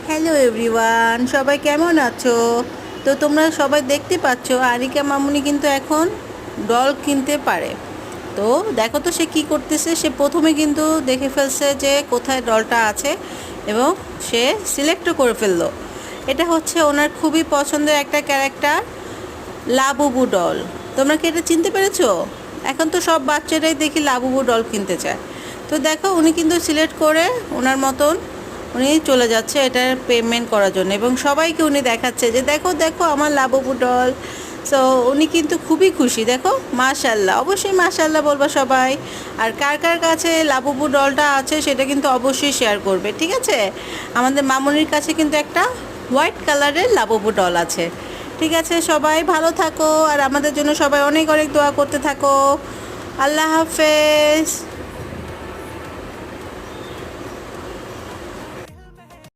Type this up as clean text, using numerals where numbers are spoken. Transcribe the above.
Hello everyone, সবাই কেমন আছো? তো তোমরা সবাই দেখতে পাচ্ছ আরিকা মামুনি কিন্তু এখন ডল কিনতে পারে। তো দেখো তো সে কি করতেছে। সে প্রথমে কিন্তু দেখে ফেলছে যে কোথায় ডলটা আছে এবং সে সিলেক্টও করে ফেললো। এটা হচ্ছে ওনার খুবই পছন্দের একটা ক্যারেক্টার, লাবুবু ডল। তোমরা কি এটা চিনতে পেরেছো? এখন তো সব বাচ্চারাই দেখি লাবুবু ডল কিনতে চায়। তো দেখো উনি কিন্তু সিলেক্ট করে ওনার মতন উনি চলে যাচ্ছে এটার পেমেন্ট করার জন্য এবং সবাইকে উনি দেখাচ্ছে যে দেখো দেখো আমার লাবুবু ডল। সো উনি কিন্তু খুবই খুশি। দেখো, মাশাল্লাহ, অবশ্যই মাশাল্লাহ বলবা সবাই। আর কার কার কাছে লাবুবু ডলটা আছে সেটা কিন্তু অবশ্যই শেয়ার করবে, ঠিক আছে? আমাদের মামুনির কাছে কিন্তু একটা হোয়াইট কালারের লাবুবু ডল আছে। ঠিক আছে, সবাই ভালো থাকো আর আমাদের জন্য সবাই অনেক অনেক দোয়া করতে থাকো। আল্লাহ হাফেজ।